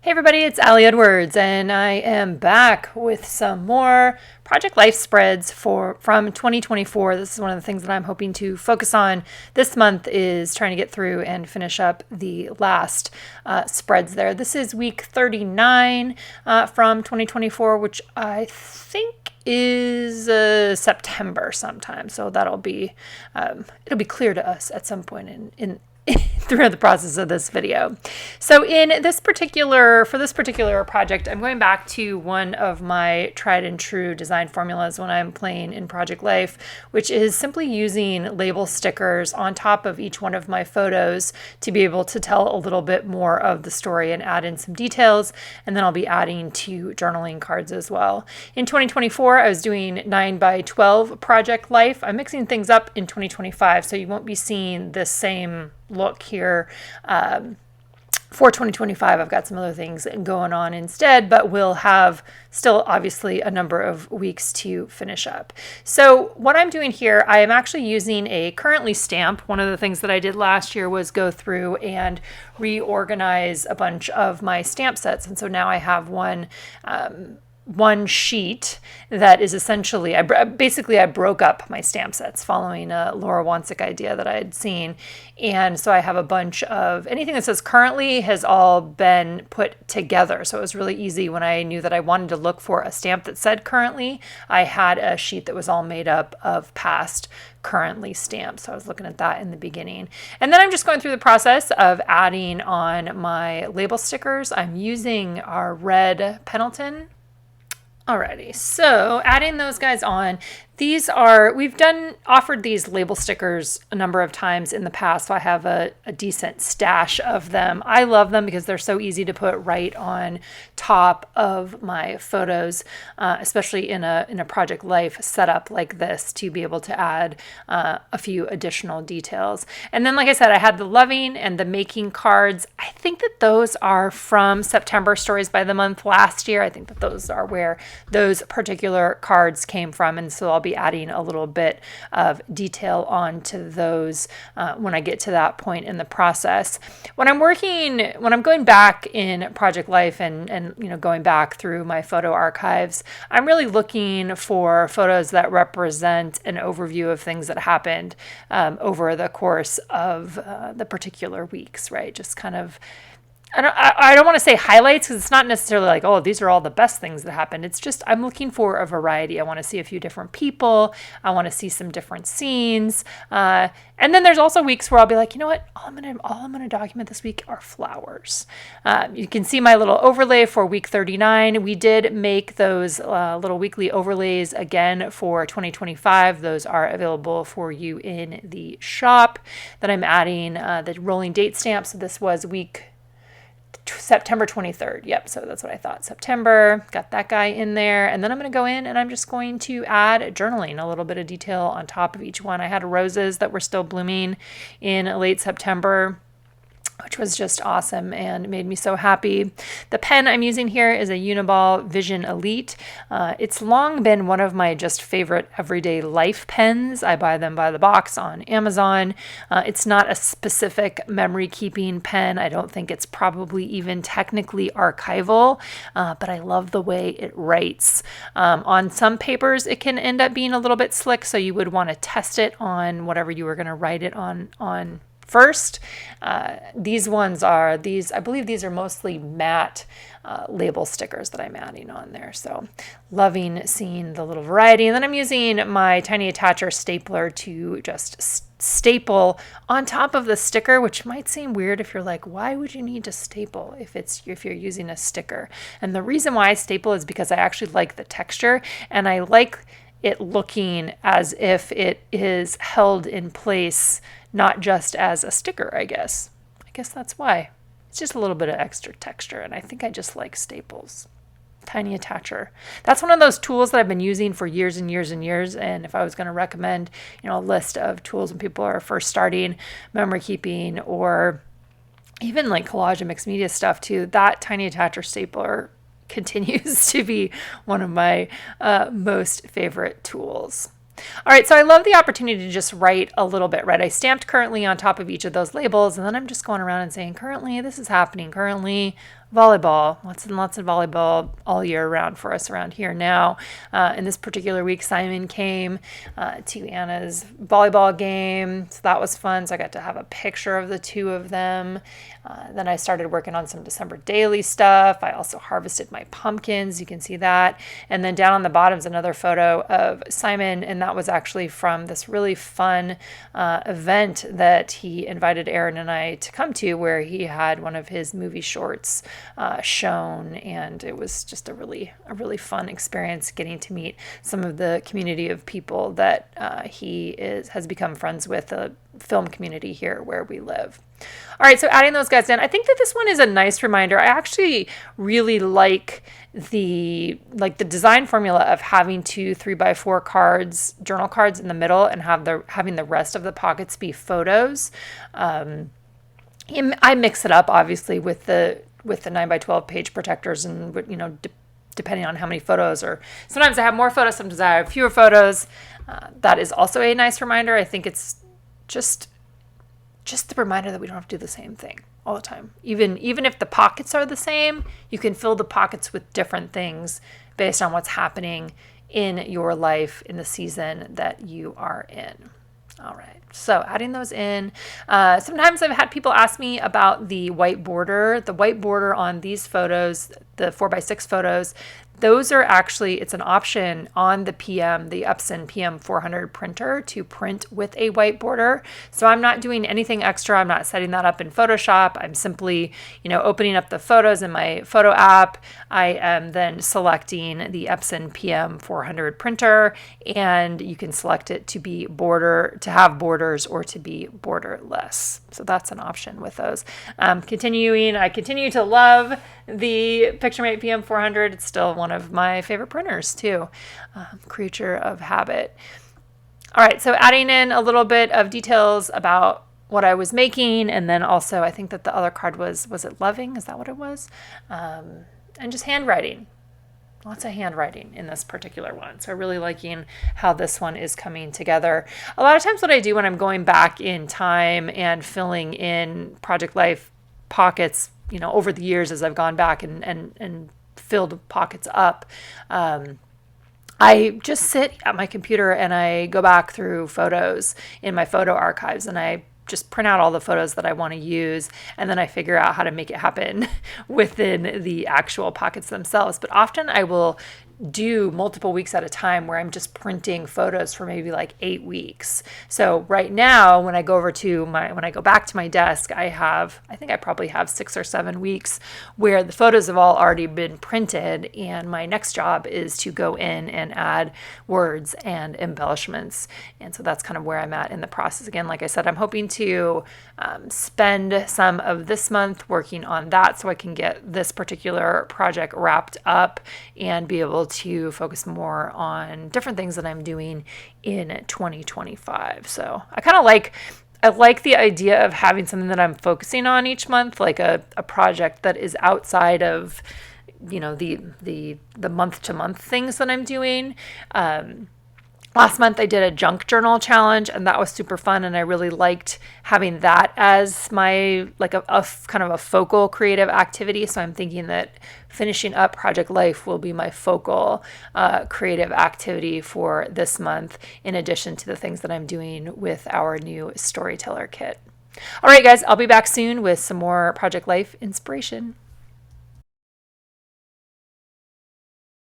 Hey everybody, it's Allie Edwards, and I am back with some more Project Life spreads from 2024. This is one of the things that I'm hoping to focus on this month is trying to get through and finish up the last spreads there. This is week 39 from 2024, which I think is September sometime. So that'll be it'll be clear to us at some point in through the process of this video. So for this particular project, I'm going back to one of my tried and true design formulas when I'm playing in Project Life, which is simply using label stickers on top of each one of my photos to be able to tell a little bit more of the story and add in some details. And then I'll be adding 2 journaling cards as well. In 2024, I was doing 9x12 Project Life. I'm mixing things up in 2025, so you won't be seeing the same look here. For 2025, I've got some other things going on instead, but we'll have still obviously a number of weeks to finish up. So what I'm doing here, I am actually using a currently stamp. One of the things that I did last year was go through and reorganize a bunch of my stamp sets. And so now I have one sheet that is essentially, I broke up my stamp sets following a Laura Wansek idea that I had seen. And so I have a bunch of, anything that says currently has all been put together. So it was really easy when I knew that I wanted to look for a stamp that said currently. I had a sheet that was all made up of past currently stamps. So I was looking at that in the beginning. And then I'm just going through the process of adding on my label stickers. I'm using our red Pendleton. Alrighty, so adding those guys on. We've offered these label stickers a number of times in the past, so I have a decent stash of them. I love them because they're so easy to put right on top of my photos, especially in a Project Life setup like this, to be able to add a few additional details. And then, like I said, I had the loving and the making cards. I think that those are from September Stories by the Month last year. I think that those are where those particular cards came from, and so I'll be adding a little bit of detail onto those when I get to that point in the process. When I'm going back in Project Life and going back through my photo archives, I'm really looking for photos that represent an overview of things that happened over the course of the particular weeks, right? Just kind of, I don't want to say highlights because it's not necessarily like, oh, these are all the best things that happened. It's just I'm looking for a variety. I want to see a few different people. I want to see some different scenes. And then there's also weeks where I'll be like, you know what? All I'm gonna document this week are flowers. You can see my little overlay for week 39. We did make those little weekly overlays again for 2025. Those are available for you in the shop. Then I'm adding the rolling date stamp. So this was September 23rd. Yep, so that's what I thought. September, got that guy in there. And then I'm going to go in and I'm just going to add journaling, a little bit of detail on top of each one. I had roses that were still blooming in late September, which was just awesome and made me so happy. The pen I'm using here is a Uniball Vision Elite. It's long been one of my just favorite everyday life pens. I buy them by the box on Amazon. It's not a specific memory keeping pen. I don't think it's probably even technically archival, but I love the way it writes. On some papers, it can end up being a little bit slick, so you would want to test it on whatever you were going to write it on first. These ones I believe these are mostly matte label stickers that I'm adding on there. So loving seeing the little variety. And then I'm using my tiny attacher stapler to just staple on top of the sticker, which might seem weird if you're like, why would you need to staple if you're using a sticker? And the reason why I staple is because I actually like the texture and I like it looking as if it is held in place, not just as a sticker, I guess. I guess that's why. It's just a little bit of extra texture, and I think I just like staples. Tiny attacher. That's one of those tools that I've been using for years and years and years, and if I was going to recommend, a list of tools when people are first starting memory keeping or even like collage and mixed media stuff too, that tiny attacher stapler continues to be one of my most favorite tools. All right, so I love the opportunity to just write a little bit, right? I stamped currently on top of each of those labels, and then I'm just going around and saying, currently, this is happening. Currently, volleyball, lots and lots of volleyball all year round for us around here now. In this particular week, Simon came to Anna's volleyball game, so that was fun. So I got to have a picture of the two of them. Then I started working on some December daily stuff. I also harvested my pumpkins. You can see that. And then down on the bottom is another photo of Simon, and that was actually from this really fun event that he invited Aaron and I to come to, where he had one of his movie shorts shown, and it was just a really fun experience getting to meet some of the community of people that he has become friends with, the film community here where we live. All right, so adding those guys in, I think that this one is a nice reminder. I actually really like the design formula of having 2 3x4 cards, journal cards in the middle, and having the rest of the pockets be photos. I mix it up obviously with the 9x12 page protectors, and depending on how many photos, or sometimes I have more photos, sometimes I have fewer photos. That is also a nice reminder. I think it's just the reminder that we don't have to do the same thing all the time. Even if the pockets are the same, you can fill the pockets with different things based on what's happening in your life in the season that you are in. All right, so adding those in. Sometimes I've had people ask me about the white border. The white border on these photos, the 4x6 photos, those are actually, it's an option on the Epson PM400 printer to print with a white border. So I'm not doing anything extra. I'm not setting that up in Photoshop. I'm simply, opening up the photos in my photo app. I am then selecting the Epson PM400 printer, and you can select it to have borders or to be borderless. So that's an option with those. I continue to love the Picturemate PM400. It's still one of my favorite printers too. Creature of habit. All right, so adding in a little bit of details about what I was making, and then also I think that the other card was it loving? Is that what it was? And just handwriting. Lots of handwriting in this particular one. So really liking how this one is coming together. A lot of times what I do when I'm going back in time and filling in Project Life pockets, over the years as I've gone back and filled pockets up, I just sit at my computer and I go back through photos in my photo archives, and I just print out all the photos that I want to use, and then I figure out how to make it happen within the actual pockets themselves. But often I will do multiple weeks at a time where I'm just printing photos for maybe like 8 weeks. So right now, when I go back to my desk, I think I probably have 6 or 7 weeks where the photos have all already been printed, and my next job is to go in and add words and embellishments. And so that's kind of where I'm at in the process. Again, like I said, I'm hoping to spend some of this month working on that so I can get this particular project wrapped up and be able to focus more on different things that I'm doing in 2025. So I like the idea of having something that I'm focusing on each month, like a project that is outside of, the month to month things that I'm doing. Last month I did a junk journal challenge, and that was super fun, and I really liked having that as my a kind of a focal creative activity. So I'm thinking that finishing up Project Life will be my focal creative activity for this month, in addition to the things that I'm doing with our new storyteller kit. All right, guys, I'll be back soon with some more Project Life inspiration.